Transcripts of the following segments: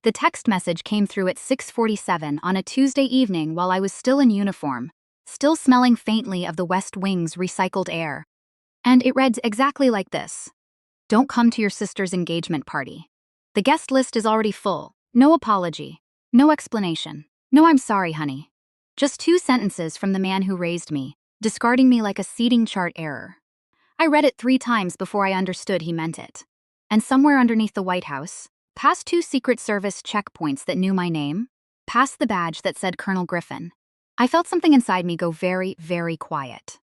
The text message came through at 6:47 on a Tuesday evening while I was still in uniform, still smelling faintly of the West Wing's recycled air. And it read exactly like this. Don't come to your sister's engagement party. The guest list is already full. No apology. No explanation. No I'm sorry, honey. Just 2 sentences from the man who raised me, discarding me like a seating chart error. I read it 3 times before I understood he meant it. And somewhere underneath the White House, past 2 Secret Service checkpoints that knew my name, past the badge that said Colonel Griffin, I felt something inside me go very, very quiet.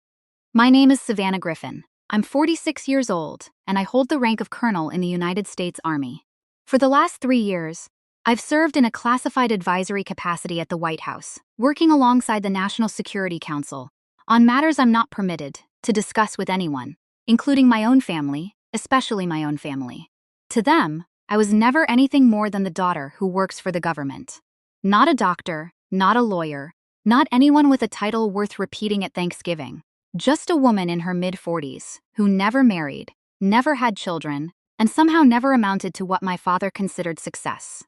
My name is Savannah Griffin. I'm 46 years old, and I hold the rank of colonel in the United States Army. For the last 3 years, I've served in a classified advisory capacity at the White House, working alongside the National Security Council on matters I'm not permitted to discuss with anyone, including my own family, especially my own family. To them, I was never anything more than the daughter who works for the government. Not a doctor, not a lawyer, not anyone with a title worth repeating at Thanksgiving. Just a woman in her mid-40s who never married, never had children, and somehow never amounted to what my father considered success.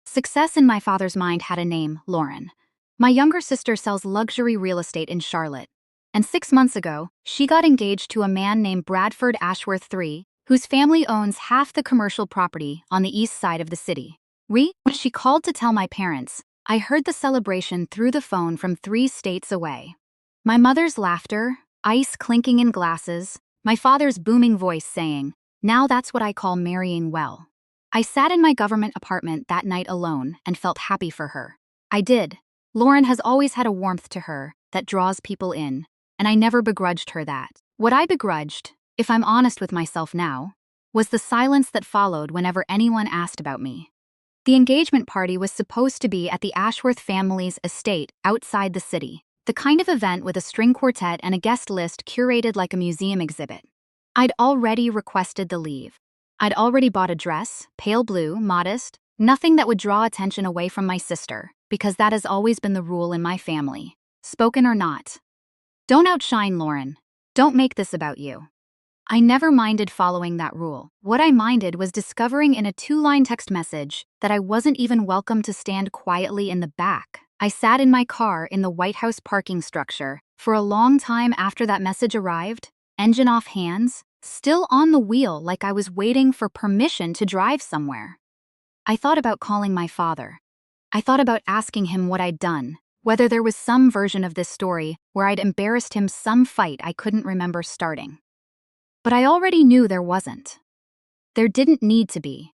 Success in my father's mind had a name, Lauren. My younger sister sells luxury real estate in Charlotte, and 6 months ago, she got engaged to a man named Bradford Ashworth III, whose family owns half the commercial property on the east side of the city. When she called to tell my parents, I heard the celebration through the phone from 3 states away. My mother's laughter, ice clinking in glasses, my father's booming voice saying, "Now that's what I call marrying well." I sat in my government apartment that night alone and felt happy for her. I did. Lauren has always had a warmth to her that draws people in, and I never begrudged her that. What I begrudged, if I'm honest with myself now, was the silence that followed whenever anyone asked about me. The engagement party was supposed to be at the Ashworth family's estate outside the city, the kind of event with a string quartet and a guest list curated like a museum exhibit. I'd already requested the leave. I'd already bought a dress, pale blue, modest, nothing that would draw attention away from my sister, because that has always been the rule in my family, spoken or not. Don't outshine Lauren. Don't make this about you. I never minded following that rule. What I minded was discovering in a 2-line text message that I wasn't even welcome to stand quietly in the back. I sat in my car in the White House parking structure for a long time after that message arrived, engine off hands, still on the wheel like I was waiting for permission to drive somewhere. I thought about calling my father. I thought about asking him what I'd done, whether there was some version of this story where I'd embarrassed him some fight I couldn't remember starting. But I already knew there wasn't. There didn't need to be.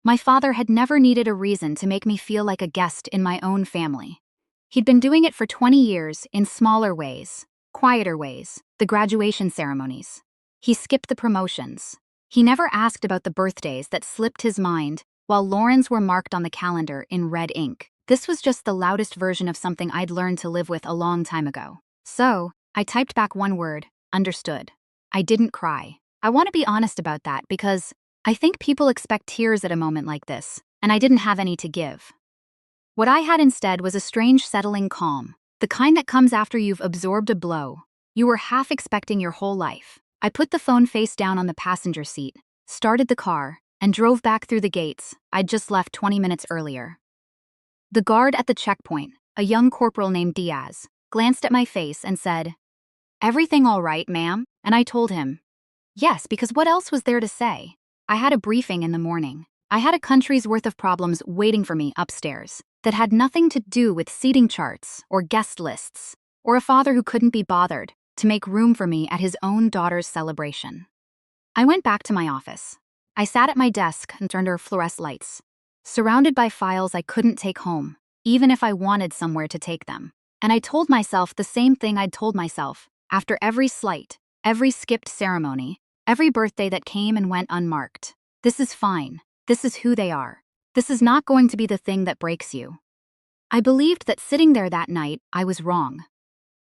My father had never needed a reason to make me feel like a guest in my own family. He'd been doing it for 20 years in smaller ways, quieter ways, the graduation ceremonies. He skipped the promotions. He never asked about the birthdays that slipped his mind while Lauren's were marked on the calendar in red ink. This was just the loudest version of something I'd learned to live with a long time ago. So, I typed back one word, understood. I didn't cry. I want to be honest about that because I think people expect tears at a moment like this, and I didn't have any to give. What I had instead was a strange settling calm, the kind that comes after you've absorbed a blow you were half expecting your whole life. I put the phone face down on the passenger seat, started the car, and drove back through the gates I'd just left 20 minutes earlier. The guard at the checkpoint, a young corporal named Diaz, glanced at my face and said, "Everything all right, ma'am?" And I told him, yes, because what else was there to say? I had a briefing in the morning. I had a country's worth of problems waiting for me upstairs that had nothing to do with seating charts or guest lists, or a father who couldn't be bothered to make room for me at his own daughter's celebration. I went back to my office. I sat at my desk under fluorescent lights, surrounded by files I couldn't take home, even if I wanted somewhere to take them. And I told myself the same thing I'd told myself after every slight, every skipped ceremony, every birthday that came and went unmarked. This is fine. This is who they are. This is not going to be the thing that breaks you. I believed that sitting there that night, I was wrong.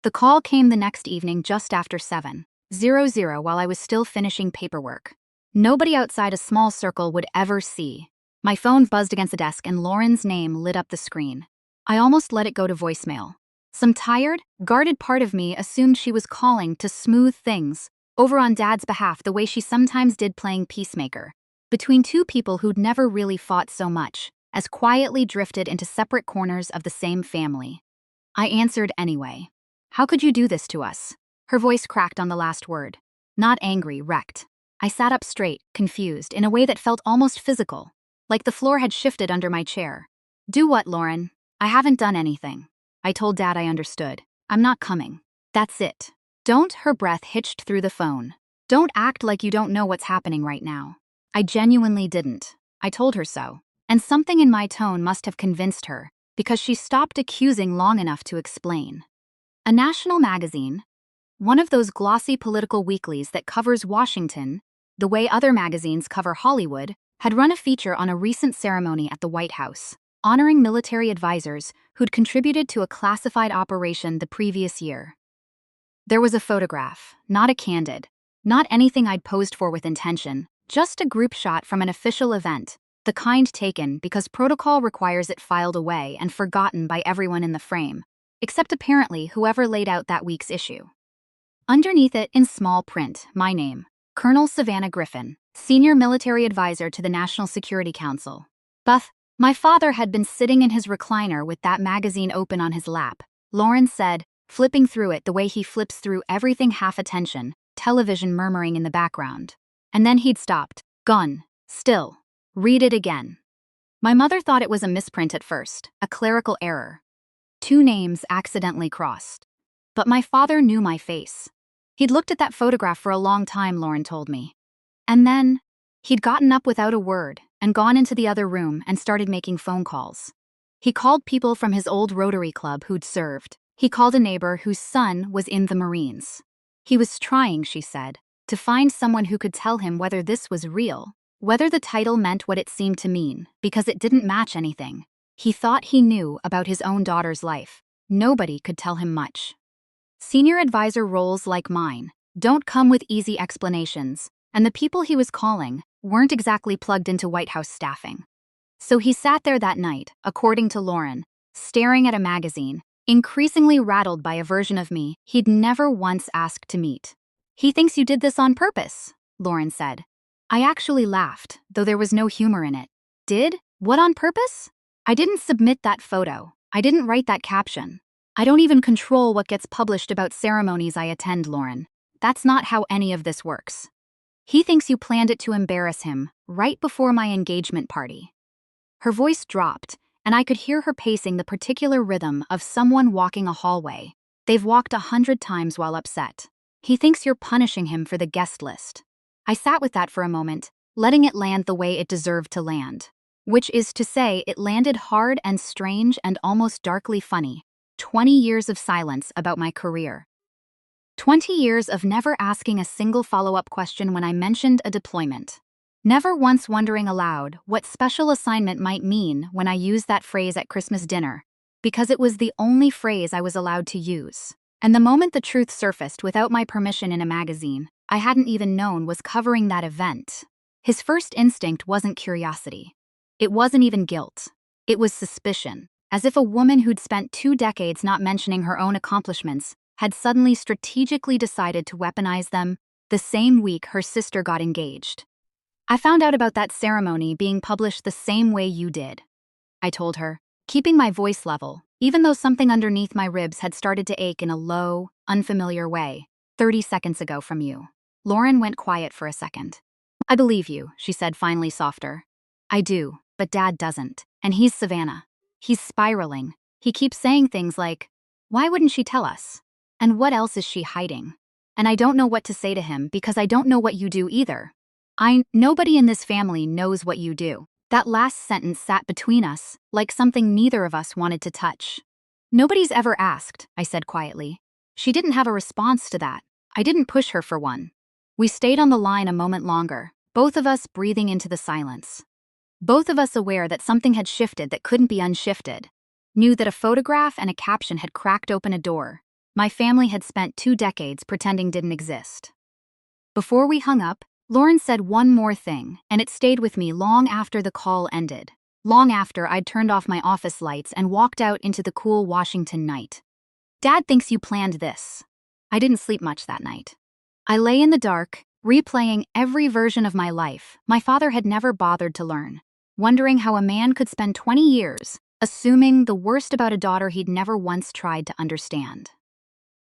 The call came the next evening just after 7:00 while I was still finishing paperwork. Nobody outside a small circle would ever see. My phone buzzed against the desk and Lauren's name lit up the screen. I almost let it go to voicemail. Some tired, guarded part of me assumed she was calling to smooth things over on Dad's behalf the way she sometimes did playing peacemaker between 2 people who'd never really fought so much as quietly drifted into separate corners of the same family. I answered anyway. How could you do this to us? Her voice cracked on the last word. Not angry, wrecked. I sat up straight, confused, in a way that felt almost physical, like the floor had shifted under my chair. Do what, Lauren? I haven't done anything. I told Dad I understood. I'm not coming. That's it. Don't, her breath hitched through the phone. Don't act like you don't know what's happening right now. I genuinely didn't. I told her so. And something in my tone must have convinced her, because she stopped accusing long enough to explain. A national magazine, one of those glossy political weeklies that covers Washington, the way other magazines cover Hollywood, had run a feature on a recent ceremony at the White House, honoring military advisors who'd contributed to a classified operation the previous year. There was a photograph, not a candid, not anything I'd posed for with intention, just a group shot from an official event, the kind taken because protocol requires it filed away and forgotten by everyone in the frame, except apparently whoever laid out that week's issue. Underneath it, in small print, my name, Colonel Savannah Griffin, Senior Military Advisor to the National Security Council. My father had been sitting in his recliner with that magazine open on his lap, Lauren said, flipping through it the way he flips through everything, half attention, television murmuring in the background. And then he'd stopped, gone, still. Read it again. My mother thought it was a misprint at first, a clerical error. 2 names accidentally crossed. But my father knew my face. He'd looked at that photograph for a long time, Lauren told me. And then, he'd gotten up without a word and gone into the other room and started making phone calls. He called people from his old Rotary Club who'd served. He called a neighbor whose son was in the Marines. He was trying, she said, to find someone who could tell him whether this was real, whether the title meant what it seemed to mean, because it didn't match anything. He thought he knew about his own daughter's life. Nobody could tell him much. Senior advisor roles like mine don't come with easy explanations, and the people he was calling weren't exactly plugged into White House staffing. So he sat there that night, according to Lauren, staring at a magazine, increasingly rattled by a version of me he'd never once asked to meet. He thinks you did this on purpose, Lauren said. I actually laughed, though there was no humor in it. Did? What on purpose? I didn't submit that photo. I didn't write that caption. I don't even control what gets published about ceremonies I attend, Lauren. That's not how any of this works. He thinks you planned it to embarrass him, right before my engagement party. Her voice dropped, and I could hear her pacing the particular rhythm of someone walking a hallway. They've walked 100 times while upset. He thinks you're punishing him for the guest list. I sat with that for a moment, letting it land the way it deserved to land. Which is to say, it landed hard and strange and almost darkly funny. 20 years of silence about my career. 20 years of never asking a single follow-up question when I mentioned a deployment. Never once wondering aloud what special assignment might mean when I used that phrase at Christmas dinner, because it was the only phrase I was allowed to use. And the moment the truth surfaced without my permission in a magazine I hadn't even known was covering that event, his first instinct wasn't curiosity. It wasn't even guilt. It was suspicion. As if a woman who'd spent 2 decades not mentioning her own accomplishments had suddenly strategically decided to weaponize them the same week her sister got engaged. I found out about that ceremony being published the same way you did, I told her, keeping my voice level, even though something underneath my ribs had started to ache in a low, unfamiliar way, 30 seconds ago from you. Lauren went quiet for a second. I believe you, she said, finally softer. I do, but Dad doesn't, and he's Savannah. He's spiraling. He keeps saying things like, why wouldn't she tell us? And what else is she hiding? And I don't know what to say to him because I don't know what you do either. Nobody in this family knows what you do. That last sentence sat between us, like something neither of us wanted to touch. Nobody's ever asked, I said quietly. She didn't have a response to that. I didn't push her for one. We stayed on the line a moment longer, both of us breathing into the silence. Both of us aware that something had shifted that couldn't be unshifted. Knew that a photograph and a caption had cracked open a door my family had spent 2 decades pretending didn't exist. Before we hung up, Lauren said one more thing, and it stayed with me long after the call ended. Long after I'd turned off my office lights and walked out into the cool Washington night. Dad thinks you planned this. I didn't sleep much that night. I lay in the dark, replaying every version of my life my father had never bothered to learn. wondering how a man could spend 20 years assuming the worst about a daughter he'd never once tried to understand.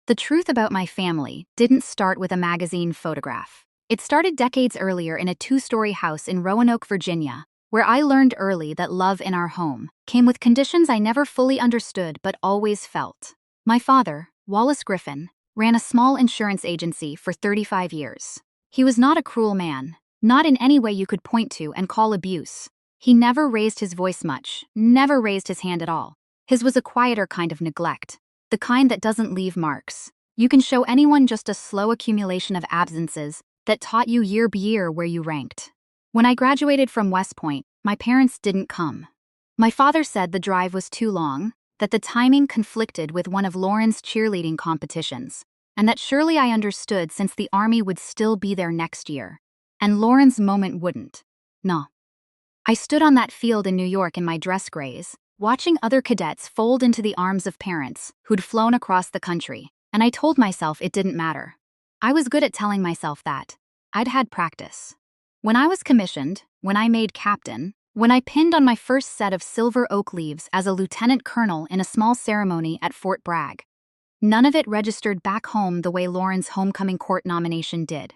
The truth about my family didn't start with a magazine photograph. It started decades earlier in a 2-story house in Roanoke, Virginia, where I learned early that love in our home came with conditions I never fully understood but always felt. My father, Wallace Griffin, ran a small insurance agency for 35 years. He was not a cruel man, not in any way you could point to and call abuse. He never raised his voice much, never raised his hand at all. His was a quieter kind of neglect, the kind that doesn't leave marks. You can show anyone just a slow accumulation of absences that taught you year by year where you ranked. When I graduated from West Point, my parents didn't come. My father said the drive was too long, that the timing conflicted with one of Lauren's cheerleading competitions, and that surely I understood since the Army would still be there next year. And Lauren's moment wouldn't. No. I stood on that field in New York in my dress grays, watching other cadets fold into the arms of parents who'd flown across the country, and I told myself it didn't matter. I was good at telling myself that. I'd had practice. When I was commissioned, when I made captain, when I pinned on my first set of silver oak leaves as a lieutenant colonel in a small ceremony at Fort Bragg, none of it registered back home the way Lauren's homecoming court nomination did.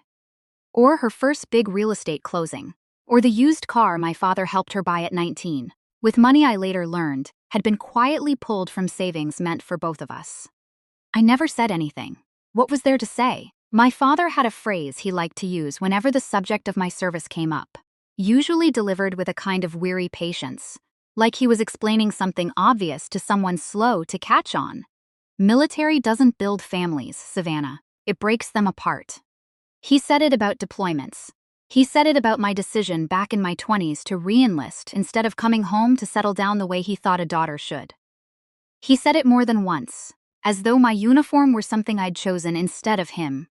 Or her first big real estate closing. Or the used car my father helped her buy at 19, with money I later learned had been quietly pulled from savings meant for both of us. I never said anything. What was there to say? My father had a phrase he liked to use whenever the subject of my service came up, usually delivered with a kind of weary patience, like he was explaining something obvious to someone slow to catch on. Military doesn't build families, Savannah. It breaks them apart. He said it about deployments. He said it about my decision back in my 20s to re-enlist instead of coming home to settle down the way he thought a daughter should. He said it more than once, as though my uniform were something I'd chosen instead of him,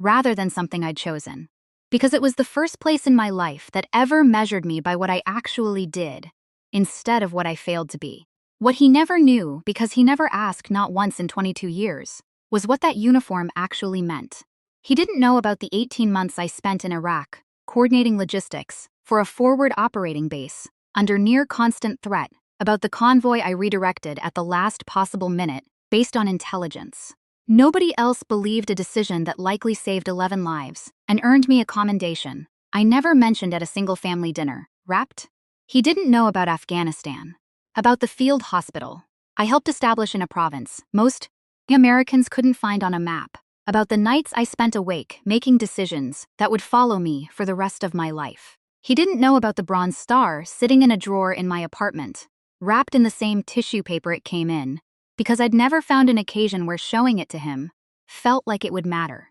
rather than something I'd chosen, because it was the first place in my life that ever measured me by what I actually did, instead of what I failed to be. What he never knew, because he never asked not once in 22 years, was what that uniform actually meant. He didn't know about the 18 months I spent in Iraq, coordinating logistics for a forward operating base, under near constant threat, about the convoy I redirected at the last possible minute, based on intelligence. Nobody else believed a decision that likely saved 11 lives and earned me a commendation I never mentioned at a single family dinner. Wrapped? He didn't know about Afghanistan, about the field hospital I helped establish in a province most Americans couldn't find on a map, about the nights I spent awake making decisions that would follow me for the rest of my life. He didn't know about the Bronze Star sitting in a drawer in my apartment, wrapped in the same tissue paper it came in, because I'd never found an occasion where showing it to him felt like it would matter.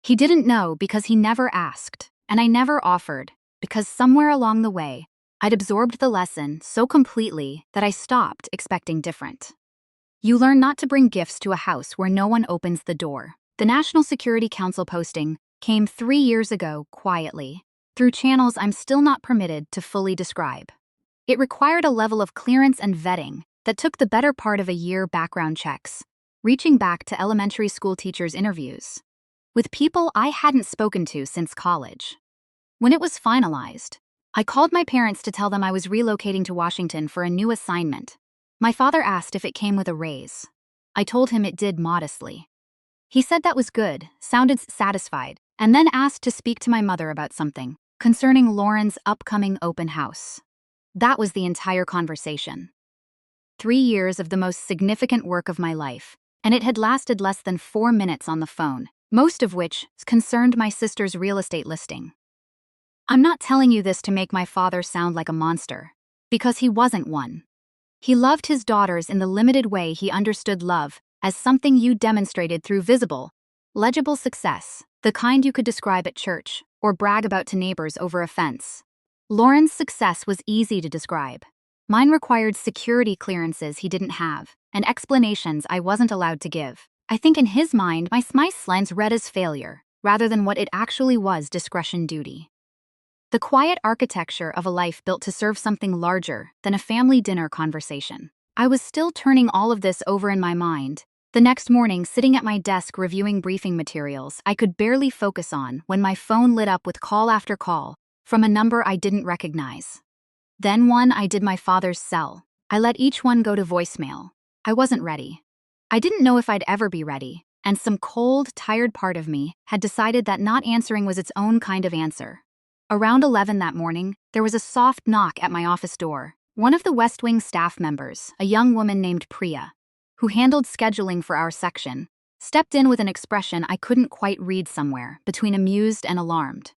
He didn't know because he never asked, and I never offered, because somewhere along the way, I'd absorbed the lesson so completely that I stopped expecting different. You learn not to bring gifts to a house where no one opens the door. The National Security Council posting came 3 years ago quietly, through channels I'm still not permitted to fully describe. It required a level of clearance and vetting that took the better part of a year background checks, reaching back to elementary school teachers' interviews, with people I hadn't spoken to since college. When it was finalized, I called my parents to tell them I was relocating to Washington for a new assignment. My father asked if it came with a raise. I told him it did modestly. He said that was good, sounded satisfied, and then asked to speak to my mother about something concerning Lauren's upcoming open house. That was the entire conversation. 3 years of the most significant work of my life, and it had lasted less than 4 minutes on the phone, most of which concerned my sister's real estate listing. I'm not telling you this to make my father sound like a monster, because he wasn't one. He loved his daughters in the limited way he understood love as something you demonstrated through visible, legible success, the kind you could describe at church or brag about to neighbors over a fence. Lauren's success was easy to describe. Mine required security clearances he didn't have and explanations I wasn't allowed to give. I think in his mind, my lens read as failure, rather than what it actually was, discretion duty. The quiet architecture of a life built to serve something larger than a family dinner conversation. I was still turning all of this over in my mind. The next morning, sitting at my desk reviewing briefing materials I could barely focus on when my phone lit up with call after call from a number I didn't recognize. Then I did my father's cell. I let each one go to voicemail. I wasn't ready. I didn't know if I'd ever be ready, and some cold, tired part of me had decided that not answering was its own kind of answer. Around 11 that morning, there was a soft knock at my office door. One of the West Wing staff members, a young woman named Priya, who handled scheduling for our section, stepped in with an expression I couldn't quite read somewhere, between amused and alarmed.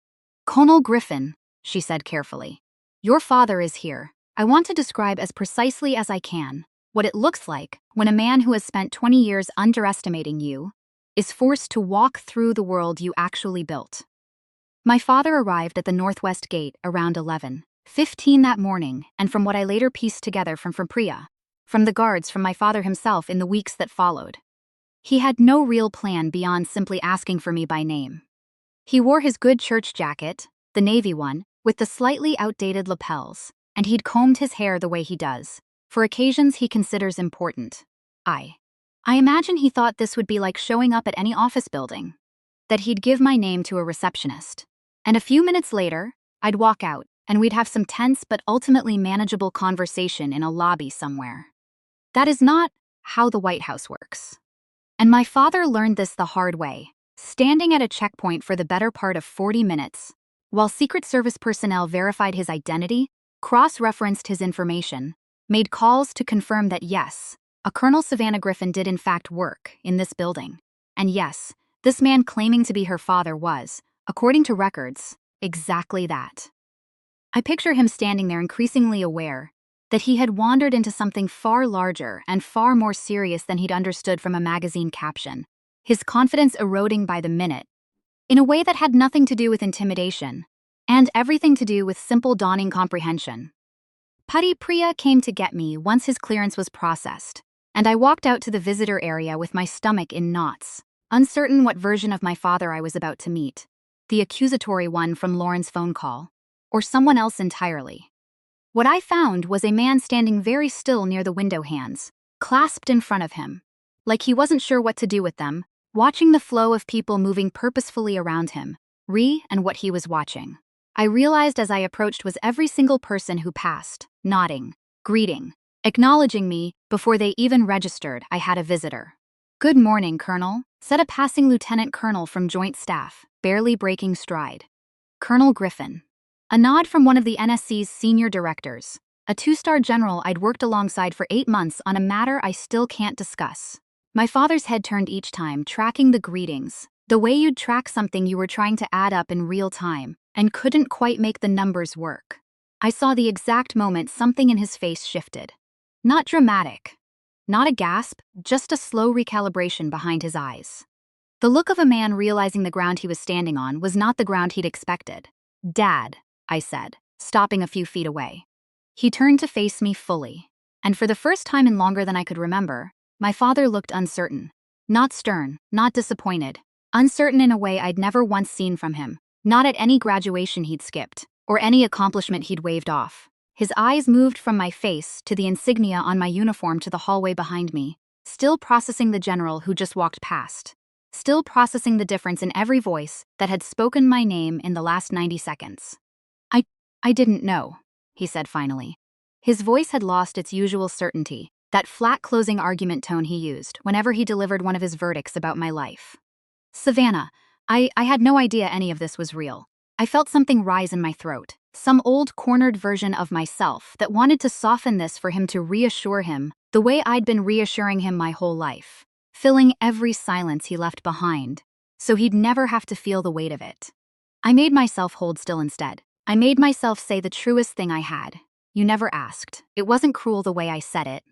"Colonel Griffin," she said carefully. "Your father is here. I want to describe as precisely as I can what it looks like when a man who has spent 20 years underestimating you is forced to walk through the world you actually built." My father arrived at the Northwest Gate around 11:15 that morning, and from what I later pieced together from Priya, from the guards, from my father himself in the weeks that followed, he had no real plan beyond simply asking for me by name. He wore his good church jacket, the navy one, with the slightly outdated lapels, and he'd combed his hair the way he does, for occasions he considers important. I imagine he thought this would be like showing up at any office building, that he'd give my name to a receptionist, and a few minutes later, I'd walk out, and we'd have some tense but ultimately manageable conversation in a lobby somewhere. That is not how the White House works. And my father learned this the hard way, standing at a checkpoint for the better part of 40 minutes, while Secret Service personnel verified his identity, cross-referenced his information, made calls to confirm that yes, a Colonel Savannah Griffin did in fact work in this building, and yes, this man claiming to be her father was, according to records, exactly that. I picture him standing there increasingly aware that he had wandered into something far larger and far more serious than he'd understood from a magazine caption, his confidence eroding by the minute, in a way that had nothing to do with intimidation, and everything to do with simple dawning comprehension. Putty Priya came to get me once his clearance was processed, and I walked out to the visitor area with my stomach in knots, uncertain what version of my father I was about to meet, the accusatory one from Lauren's phone call, or someone else entirely. What I found was a man standing very still near the window, hands clasped in front of him, like he wasn't sure what to do with them, watching the flow of people moving purposefully around him, and what he was watching, I realized as I approached, was every single person who passed, nodding, greeting, acknowledging me before they even registered I had a visitor. "Good morning, Colonel," said a passing lieutenant colonel from Joint Staff, barely breaking stride. "Colonel Griffin." A nod from one of the NSC's senior directors, a two-star general I'd worked alongside for 8 months on a matter I still can't discuss. My father's head turned each time, tracking the greetings, the way you'd track something you were trying to add up in real time and couldn't quite make the numbers work. I saw the exact moment something in his face shifted. Not dramatic. Not a gasp, just a slow recalibration behind his eyes. The look of a man realizing the ground he was standing on was not the ground he'd expected. "Dad," I said, stopping a few feet away. He turned to face me fully, and for the first time in longer than I could remember, my father looked uncertain. Not stern, not disappointed. Uncertain in a way I'd never once seen from him, not at any graduation he'd skipped, or any accomplishment he'd waved off. His eyes moved from my face to the insignia on my uniform to the hallway behind me, still processing the general who just walked past, still processing the difference in every voice that had spoken my name in the last 90 seconds. I didn't know," he said finally. His voice had lost its usual certainty, that flat closing argument tone he used whenever he delivered one of his verdicts about my life. "Savannah, I had no idea any of this was real. I felt something rise in my throat, some old cornered version of myself that wanted to soften this for him, to reassure him the way I'd been reassuring him my whole life, filling every silence he left behind, so he'd never have to feel the weight of it. I made myself hold still instead. I made myself say the truest thing I had. You never asked. It wasn't cruel the way I said it.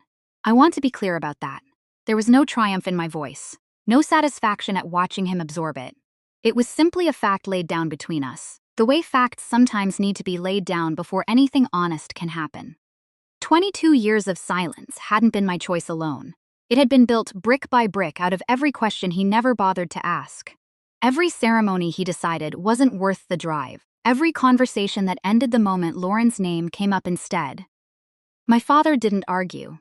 I want to be clear about that. There was no triumph in my voice, no satisfaction at watching him absorb it. It was simply a fact laid down between us, the way facts sometimes need to be laid down before anything honest can happen. 22 years of silence hadn't been my choice alone. It had been built brick by brick out of every question he never bothered to ask. Every ceremony he decided wasn't worth the drive. Every conversation that ended the moment Lauren's name came up instead. My father didn't argue.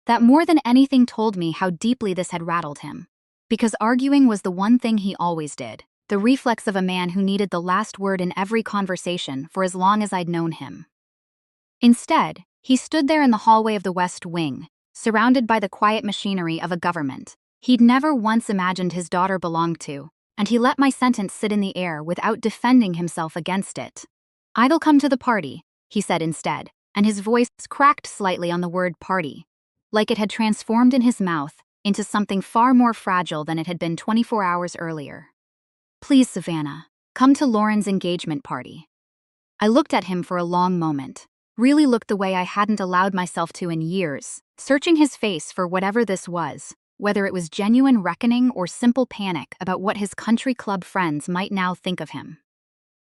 That more than anything told me how deeply this had rattled him. Because arguing was the one thing he always did, the reflex of a man who needed the last word in every conversation for as long as I'd known him. Instead, he stood there in the hallway of the West Wing, surrounded by the quiet machinery of a government he'd never once imagined his daughter belonged to, and he let my sentence sit in the air without defending himself against it. "I'll come to the party," he said instead, and his voice cracked slightly on the word party, like it had transformed in his mouth into something far more fragile than it had been 24 hours earlier. "Please, Savannah, come to Lauren's engagement party." I looked at him for a long moment, really looked the way I hadn't allowed myself to in years, searching his face for whatever this was, whether it was genuine reckoning or simple panic about what his country club friends might now think of him.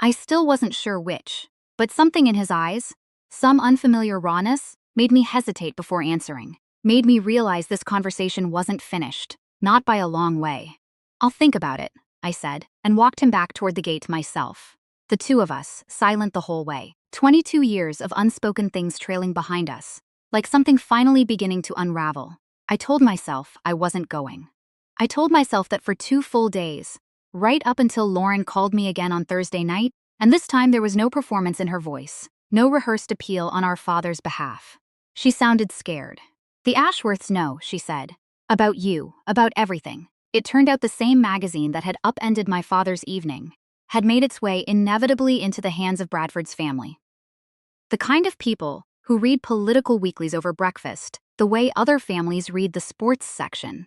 I still wasn't sure which, but something in his eyes, some unfamiliar rawness, made me hesitate before answering, made me realize this conversation wasn't finished, not by a long way. "I'll think about it," I said, and walked him back toward the gate myself. The two of us, silent the whole way, 22 years of unspoken things trailing behind us, like something finally beginning to unravel. I told myself I wasn't going. I told myself that for 2 full days, right up until Lauren called me again on Thursday night, and this time there was no performance in her voice, no rehearsed appeal on our father's behalf. She sounded scared. "The Ashworths know," she said. "About you, about everything." It turned out the same magazine that had upended my father's evening had made its way inevitably into the hands of Bradford's family. The kind of people who read political weeklies over breakfast the way other families read the sports section.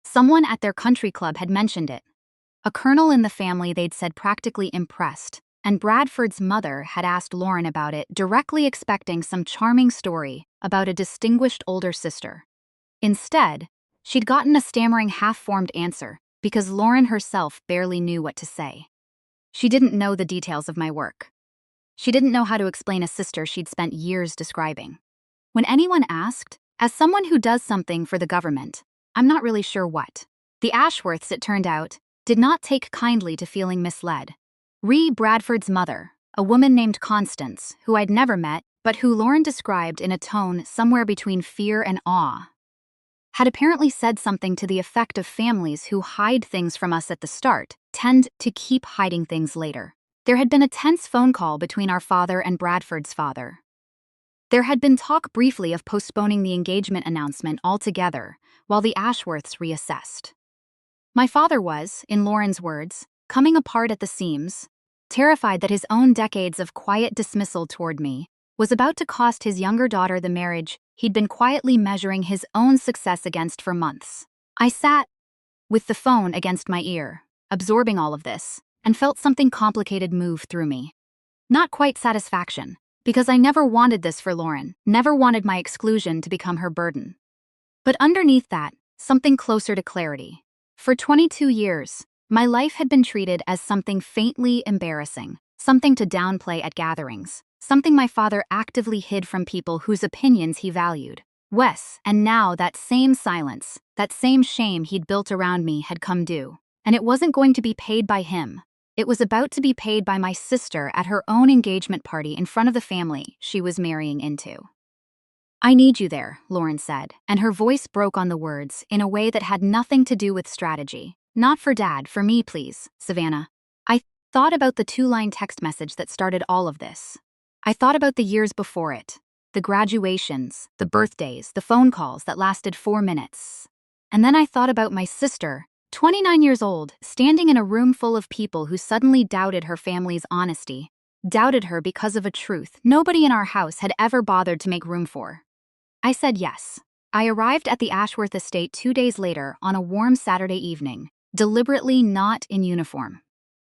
Someone at their country club had mentioned it. A colonel in the family they'd said practically impressed, and Bradford's mother had asked Lauren about it, directly expecting some charming story about a distinguished older sister. Instead, she'd gotten a stammering half-formed answer because Lauren herself barely knew what to say. She didn't know the details of my work. She didn't know how to explain a sister she'd spent years describing. When anyone asked, as someone who does something for the government, I'm not really sure what. The Ashworths, it turned out, did not take kindly to feeling misled. Bradford's mother, a woman named Constance, who I'd never met, but who Lauren described in a tone somewhere between fear and awe, had apparently said something to the effect of families who hide things from us at the start tend to keep hiding things later. There had been a tense phone call between our father and Bradford's father. There had been talk briefly of postponing the engagement announcement altogether while the Ashworths reassessed. My father was, in Lauren's words, coming apart at the seams, terrified that his own decades of quiet dismissal toward me was about to cost his younger daughter the marriage he'd been quietly measuring his own success against for months. I sat with the phone against my ear, absorbing all of this, and felt something complicated move through me. Not quite satisfaction, because I never wanted this for Lauren, never wanted my exclusion to become her burden. But underneath that, something closer to clarity. For 22 years, my life had been treated as something faintly embarrassing, something to downplay at gatherings, something my father actively hid from people whose opinions he valued. And now that same silence, that same shame he'd built around me had come due. And it wasn't going to be paid by him. It was about to be paid by my sister at her own engagement party in front of the family she was marrying into. "I need you there," Lauren said, and her voice broke on the words in a way that had nothing to do with strategy. "Not for Dad, for me, please, Savannah." I thought about the 2-line text message that started all of this. I thought about the years before it, the graduations, the birthdays, the phone calls that lasted 4 minutes. And then I thought about my sister, 29 years old, standing in a room full of people who suddenly doubted her family's honesty, doubted her because of a truth nobody in our house had ever bothered to make room for. I said yes. I arrived at the Ashworth estate 2 days later on a warm Saturday evening, deliberately not in uniform.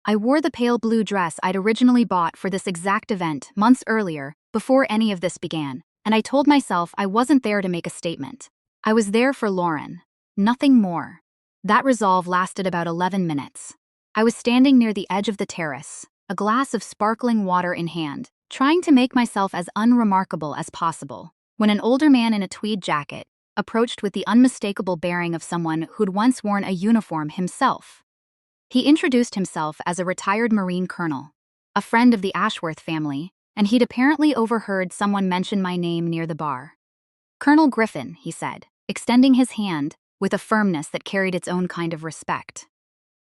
I wore the pale blue dress I'd originally bought for this exact event months earlier, before any of this began, and I told myself I wasn't there to make a statement. I was there for Lauren. Nothing more. That resolve lasted about 11 minutes. I was standing near the edge of the terrace, a glass of sparkling water in hand, trying to make myself as unremarkable as possible, when an older man in a tweed jacket approached with the unmistakable bearing of someone who'd once worn a uniform himself. He introduced himself as a retired Marine colonel, a friend of the Ashworth family, and he'd apparently overheard someone mention my name near the bar. "Colonel Griffin," he said, extending his hand with a firmness that carried its own kind of respect.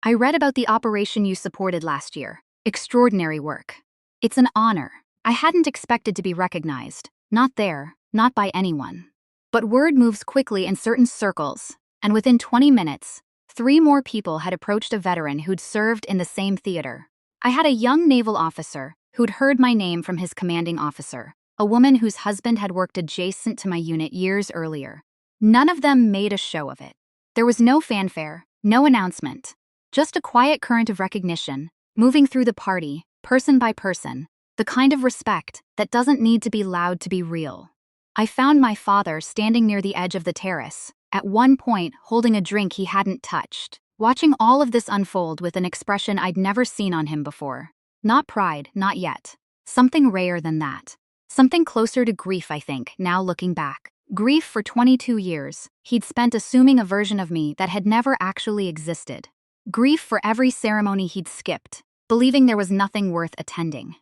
"I read about the operation you supported last year. Extraordinary work. It's an honor. I hadn't expected to be recognized, Not there, not by anyone. But word moves quickly in certain circles, and within 20 minutes, 3 more people had approached a veteran who'd served in the same theater. I had a young naval officer who'd heard my name from his commanding officer, a woman whose husband had worked adjacent to my unit years earlier. None of them made a show of it. There was no fanfare, no announcement, just a quiet current of recognition, moving through the party, person by person, the kind of respect that doesn't need to be loud to be real. I found my father standing near the edge of the terrace, at one point holding a drink he hadn't touched, watching all of this unfold with an expression I'd never seen on him before. Not pride, not yet. Something rarer than that. Something closer to grief, I think, now looking back. Grief for 22 years, he'd spent assuming a version of me that had never actually existed. Grief for every ceremony he'd skipped, believing there was nothing worth attending.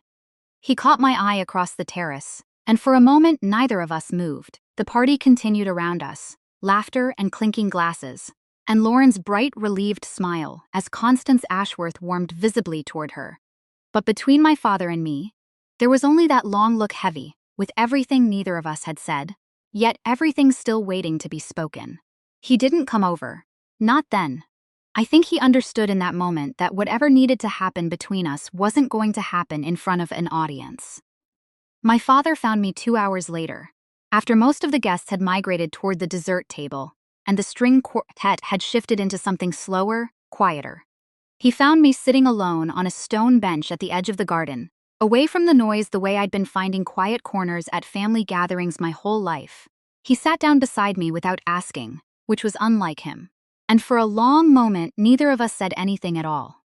He caught my eye across the terrace, and for a moment neither of us moved. The party continued around us, laughter and clinking glasses, and Lauren's bright, relieved smile as Constance Ashworth warmed visibly toward her. But between my father and me, there was only that long look heavy, with everything neither of us had said, yet everything still waiting to be spoken. He didn't come over. Not then. I think he understood in that moment that whatever needed to happen between us wasn't going to happen in front of an audience. My father found me 2 hours later, after most of the guests had migrated toward the dessert table, and the string quartet had shifted into something slower, quieter. He found me sitting alone on a stone bench at the edge of the garden, away from the noise the way I'd been finding quiet corners at family gatherings my whole life. He sat down beside me without asking, which was unlike him. And for a long moment, neither of us said anything at all.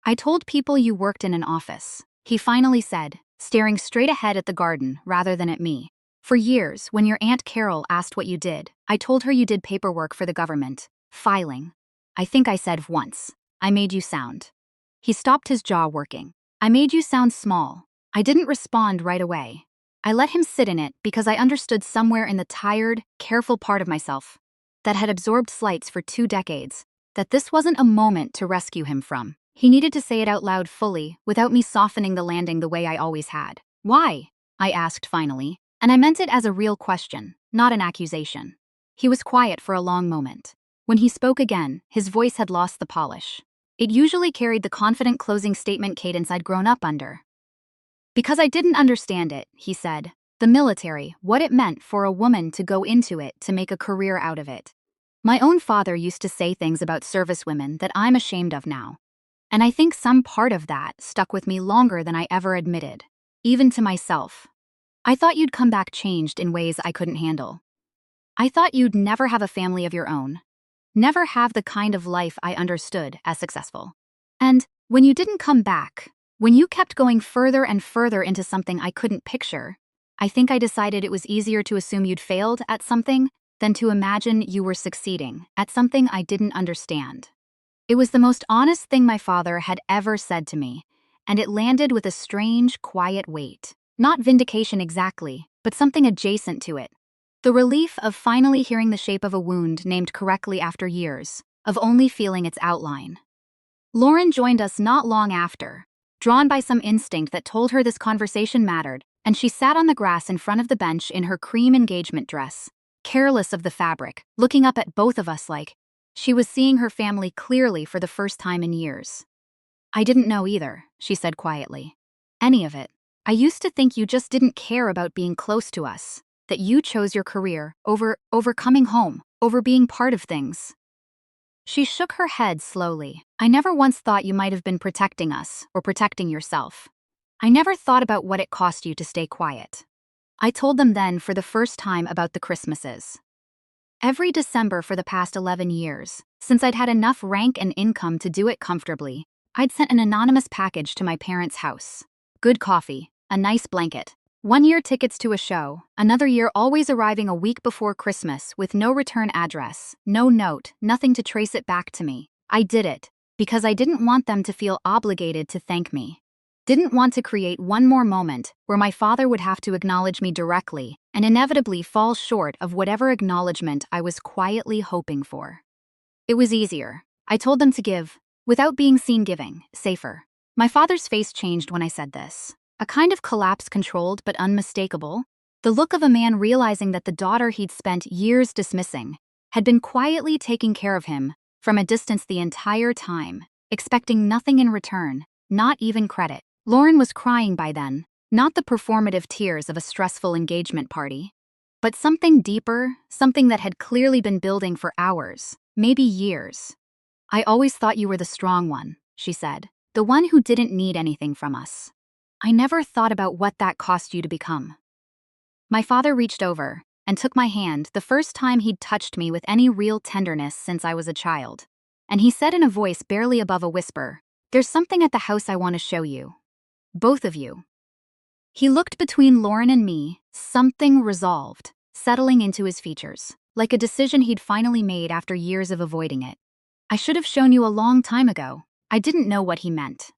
"I told people you worked in an office," he finally said, staring straight ahead at the garden rather than at me. "For years, when your Aunt Carol asked what you did, I told her you did paperwork for the government, filing. I think I said once, 'I made you sound.'" He stopped his jaw working. "I made you sound small." I didn't respond right away. I let him sit in it because I understood somewhere in the tired, careful part of myself that had absorbed slights for 2 decades, that this wasn't a moment to rescue him from. He needed to say it out loud fully, without me softening the landing the way I always had. "Why?" I asked finally, and I meant it as a real question, not an accusation. He was quiet for a long moment. When he spoke again, his voice had lost the polish. It usually carried the confident closing statement cadence I'd grown up under. "Because I didn't understand it," he said. "The military, what it meant for a woman to go into it to make a career out of it. My own father used to say things about servicewomen that I'm ashamed of now. And I think some part of that stuck with me longer than I ever admitted, even to myself. I thought you'd come back changed in ways I couldn't handle. I thought you'd never have a family of your own, never have the kind of life I understood as successful. And when you didn't come back, when you kept going further and further into something I couldn't picture, I think I decided it was easier to assume you'd failed at something than to imagine you were succeeding at something I didn't understand." It was the most honest thing my father had ever said to me, and it landed with a strange, quiet weight. Not vindication exactly, but something adjacent to it. The relief of finally hearing the shape of a wound named correctly after years, of only feeling its outline. Lauren joined us not long after, drawn by some instinct that told her this conversation mattered, and she sat on the grass in front of the bench in her cream engagement dress, careless of the fabric, looking up at both of us like she was seeing her family clearly for the first time in years. "I didn't know either," she said quietly. "Any of it. I used to think you just didn't care about being close to us, that you chose your career over coming home, over being part of things." She shook her head slowly. "I never once thought you might have been protecting us or protecting yourself. I never thought about what it cost you to stay quiet." I told them then for the first time about the Christmases. Every December for the past 11 years, since I'd had enough rank and income to do it comfortably, I'd sent an anonymous package to my parents' house. Good coffee, a nice blanket, 1 year tickets to a show, another year always arriving a week before Christmas with no return address, no note, nothing to trace it back to me. I did it because I didn't want them to feel obligated to thank me. Didn't want to create one more moment where my father would have to acknowledge me directly and inevitably fall short of whatever acknowledgement I was quietly hoping for. It was easier, I told them, to give, without being seen giving, safer. My father's face changed when I said this. A kind of collapse, controlled but unmistakable. The look of a man realizing that the daughter he'd spent years dismissing had been quietly taking care of him from a distance the entire time, expecting nothing in return, not even credit. Lauren was crying by then, not the performative tears of a stressful engagement party, but something deeper, something that had clearly been building for hours, maybe years. "I always thought you were the strong one," she said, "the one who didn't need anything from us. I never thought about what that cost you to become." My father reached over and took my hand, the first time he'd touched me with any real tenderness since I was a child. And he said in a voice barely above a whisper, "There's something at the house I want to show you. Both of you." He looked between Lauren and me, something resolved, settling into his features, like a decision he'd finally made after years of avoiding it. "I should have shown you a long time ago." I didn't know what he meant.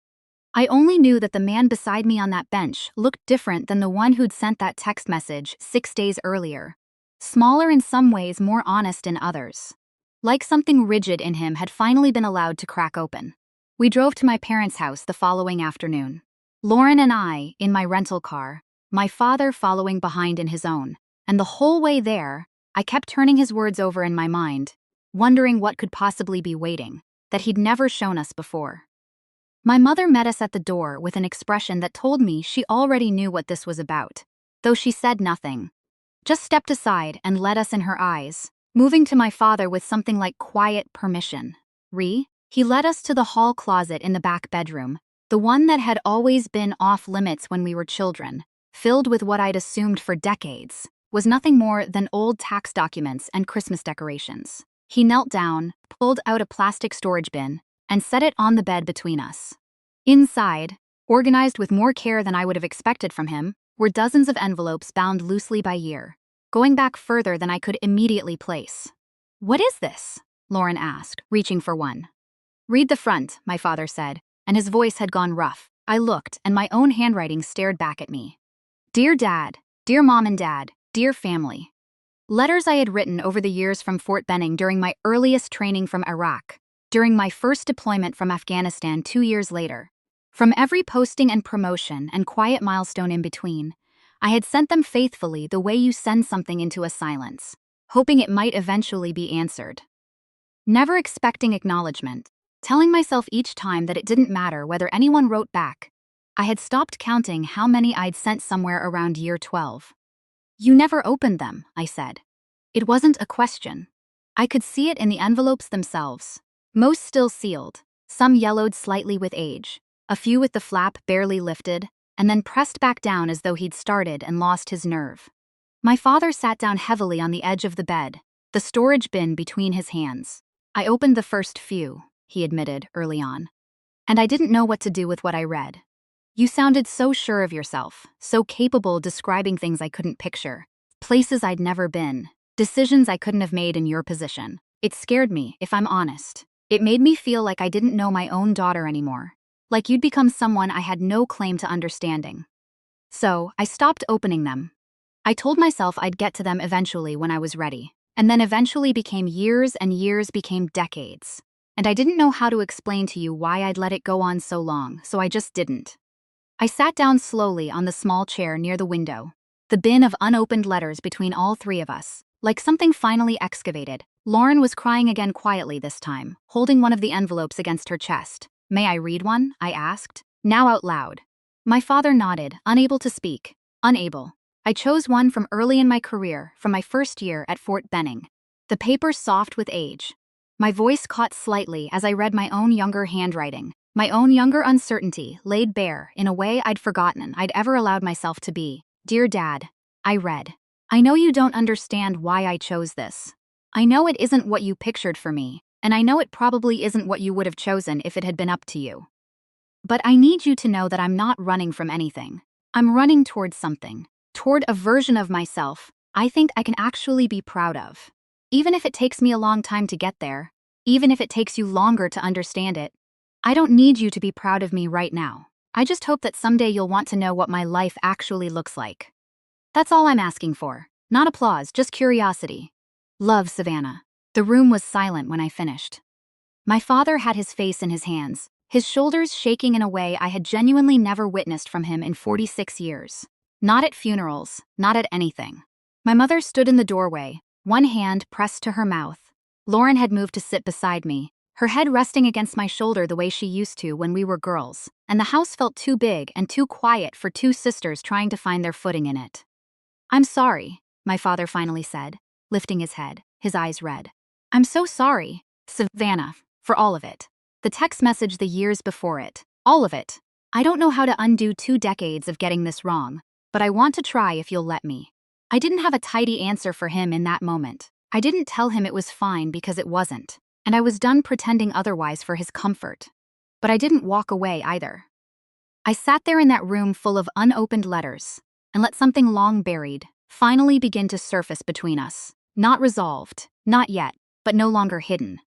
I only knew that the man beside me on that bench looked different than the one who'd sent that text message 6 days earlier. Smaller in some ways, more honest in others. Like something rigid in him had finally been allowed to crack open. We drove to my parents' house the following afternoon. Lauren and I, in my rental car, my father following behind in his own, and the whole way there, I kept turning his words over in my mind, wondering what could possibly be waiting, that he'd never shown us before. My mother met us at the door with an expression that told me she already knew what this was about, though she said nothing. Just stepped aside and led us in her eyes, moving to my father with something like quiet permission. He led us to the hall closet in the back bedroom, the one that had always been off limits when we were children, filled with what I'd assumed for decades was nothing more than old tax documents and Christmas decorations. He knelt down, pulled out a plastic storage bin, and set it on the bed between us. Inside, organized with more care than I would have expected from him, were dozens of envelopes bound loosely by year, going back further than I could immediately place. "What is this?" Lauren asked, reaching for one. "Read the front," my father said, and his voice had gone rough. I looked, and my own handwriting stared back at me. "Dear Dad, dear Mom and Dad, dear family." Letters I had written over the years from Fort Benning during my earliest training from Iraq, during my first deployment from Afghanistan 2 years later. From every posting and promotion and quiet milestone in between, I had sent them faithfully the way you send something into a silence, hoping it might eventually be answered. Never expecting acknowledgement, telling myself each time that it didn't matter whether anyone wrote back. I had stopped counting how many I'd sent somewhere around year 12. "You never opened them," I said. It wasn't a question. I could see it in the envelopes themselves. Most still sealed, some yellowed slightly with age, a few with the flap barely lifted, and then pressed back down as though he'd started and lost his nerve. My father sat down heavily on the edge of the bed, the storage bin between his hands. "I opened the first few," he admitted early on, "and I didn't know what to do with what I read. You sounded so sure of yourself, so capable describing things I couldn't picture, places I'd never been, decisions I couldn't have made in your position. It scared me, if I'm honest. It made me feel like I didn't know my own daughter anymore, like you'd become someone I had no claim to understanding. So, I stopped opening them. I told myself I'd get to them eventually when I was ready, and then eventually became years and years became decades. And I didn't know how to explain to you why I'd let it go on so long, so I just didn't." I sat down slowly on the small chair near the window, the bin of unopened letters between all three of us, like something finally excavated. Lauren was crying again quietly this time, holding one of the envelopes against her chest. "May I read one?" I asked, now out loud. My father nodded, unable to speak. Unable. I chose one from early in my career, from my first year at Fort Benning. The paper soft with age. My voice caught slightly as I read my own younger handwriting. My own younger uncertainty, laid bare in a way I'd forgotten I'd ever allowed myself to be. "Dear Dad," I read. "I know you don't understand why I chose this. I know it isn't what you pictured for me, and I know it probably isn't what you would have chosen if it had been up to you. But I need you to know that I'm not running from anything. I'm running toward something, toward a version of myself I think I can actually be proud of. Even if it takes me a long time to get there, even if it takes you longer to understand it, I don't need you to be proud of me right now. I just hope that someday you'll want to know what my life actually looks like. That's all I'm asking for. Not applause, just curiosity. Love, Savannah." The room was silent when I finished. My father had his face in his hands, his shoulders shaking in a way I had genuinely never witnessed from him in 46 years. Not at funerals, not at anything. My mother stood in the doorway, one hand pressed to her mouth. Lauren had moved to sit beside me, her head resting against my shoulder the way she used to when we were girls, and the house felt too big and too quiet for two sisters trying to find their footing in it. "I'm sorry," my father finally said, lifting his head, his eyes red. "I'm so sorry, Savannah, for all of it. The text message the years before it, all of it. I don't know how to undo 2 decades of getting this wrong, but I want to try if you'll let me." I didn't have a tidy answer for him in that moment. I didn't tell him it was fine because it wasn't, and I was done pretending otherwise for his comfort. But I didn't walk away either. I sat there in that room full of unopened letters and let something long buried finally begin to surface between us. Not resolved, not yet, but no longer hidden.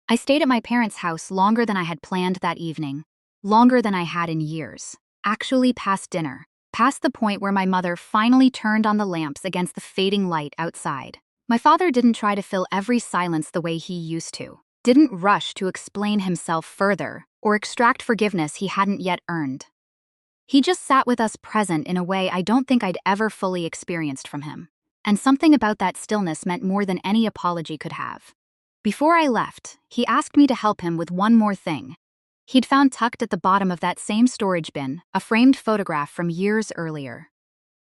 I stayed at my parents' house longer than I had planned that evening, longer than I had in years, actually past dinner, past the point where my mother finally turned on the lamps against the fading light outside. My father didn't try to fill every silence the way he used to, didn't rush to explain himself further or extract forgiveness he hadn't yet earned. He just sat with us present in a way I don't think I'd ever fully experienced from him. And something about that stillness meant more than any apology could have. Before I left, he asked me to help him with one more thing. He'd found tucked at the bottom of that same storage bin a framed photograph from years earlier.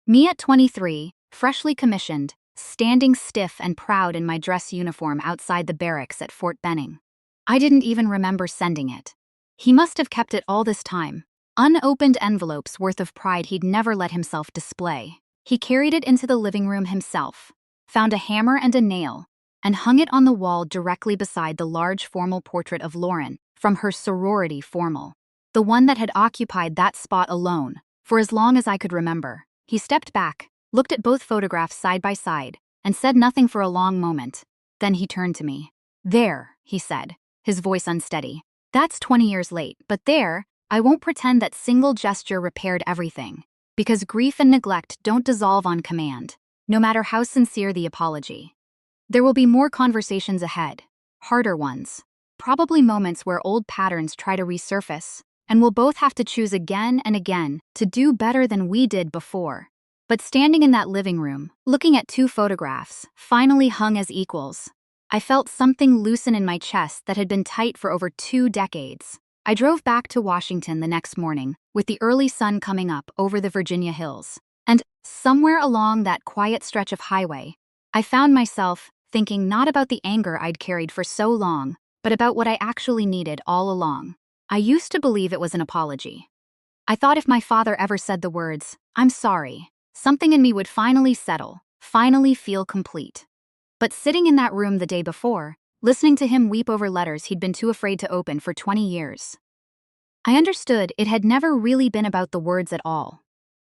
Me at 23, freshly commissioned, standing stiff and proud in my dress uniform outside the barracks at Fort Benning. I didn't even remember sending it. He must have kept it all this time. Unopened envelopes worth of pride he'd never let himself display. He carried it into the living room himself, found a hammer and a nail, and hung it on the wall directly beside the large formal portrait of Lauren from her sorority formal. The one that had occupied that spot alone for as long as I could remember. He stepped back, looked at both photographs side by side, and said nothing for a long moment. Then he turned to me. "There," he said, his voice unsteady. "That's 20 years late, but there, I won't pretend that single gesture repaired everything, because grief and neglect don't dissolve on command, no matter how sincere the apology. There will be more conversations ahead, harder ones, probably moments where old patterns try to resurface, and we'll both have to choose again and again to do better than we did before." But standing in that living room, looking at two photographs, finally hung as equals, I felt something loosen in my chest that had been tight for over 2 decades. I drove back to Washington the next morning, with the early sun coming up over the Virginia hills. And somewhere along that quiet stretch of highway, I found myself thinking not about the anger I'd carried for so long, but about what I actually needed all along. I used to believe it was an apology. I thought if my father ever said the words, "I'm sorry," something in me would finally settle, finally feel complete. But sitting in that room the day before, listening to him weep over letters he'd been too afraid to open for 20 years, I understood it had never really been about the words at all.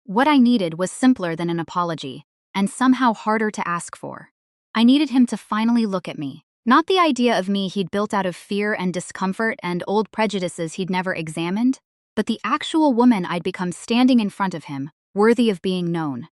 What I needed was simpler than an apology, and somehow harder to ask for. I needed him to finally look at me, not the idea of me he'd built out of fear and discomfort and old prejudices he'd never examined, but the actual woman I'd become standing in front of him, worthy of being known.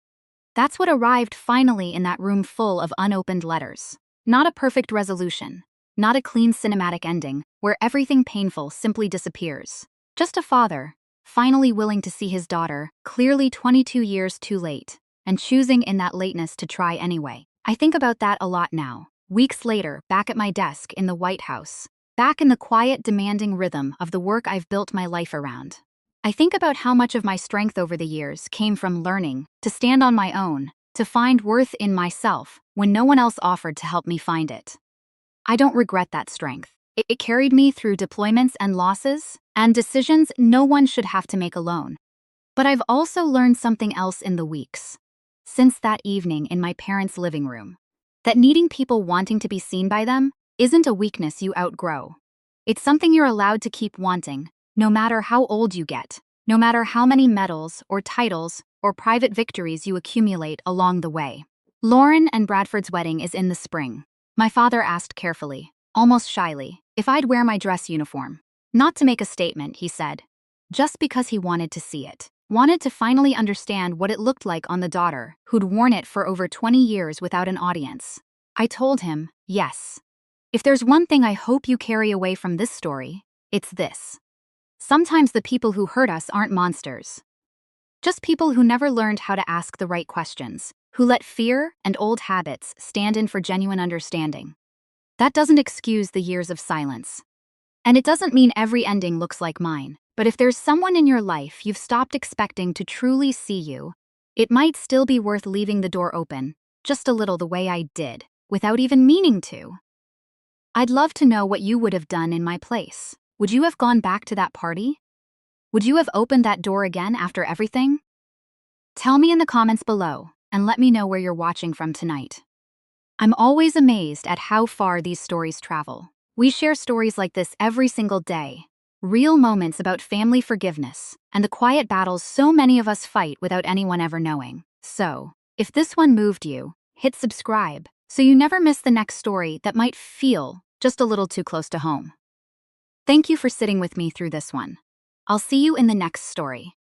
That's what arrived finally in that room full of unopened letters. Not a perfect resolution, not a clean cinematic ending where everything painful simply disappears. Just a father, finally willing to see his daughter, clearly 22 years too late, and choosing in that lateness to try anyway. I think about that a lot now, weeks later, back at my desk in the White House, back in the quiet, demanding rhythm of the work I've built my life around. I think about how much of my strength over the years came from learning to stand on my own, to find worth in myself when no one else offered to help me find it. I don't regret that strength. It carried me through deployments and losses, and decisions no one should have to make alone. But I've also learned something else in the weeks since that evening in my parents' living room. That needing people wanting to be seen by them isn't a weakness you outgrow. It's something you're allowed to keep wanting, no matter how old you get, no matter how many medals or titles or private victories you accumulate along the way. Lauren and Bradford's wedding is in the spring. My father asked carefully, almost shyly, if I'd wear my dress uniform. Not to make a statement, he said, just because he wanted to see it. Wanted to finally understand what it looked like on the daughter who'd worn it for over 20 years without an audience. I told him, yes. If there's one thing I hope you carry away from this story, it's this. Sometimes the people who hurt us aren't monsters. Just people who never learned how to ask the right questions, who let fear and old habits stand in for genuine understanding. That doesn't excuse the years of silence. And it doesn't mean every ending looks like mine, but if there's someone in your life you've stopped expecting to truly see you, it might still be worth leaving the door open, just a little the way I did, without even meaning to. I'd love to know what you would have done in my place. Would you have gone back to that party? Would you have opened that door again after everything? Tell me in the comments below, and let me know where you're watching from tonight. I'm always amazed at how far these stories travel. We share stories like this every single day. Real moments about family forgiveness, and the quiet battles so many of us fight without anyone ever knowing. So, if this one moved you, hit subscribe so you never miss the next story that might feel just a little too close to home. Thank you for sitting with me through this one. I'll see you in the next story.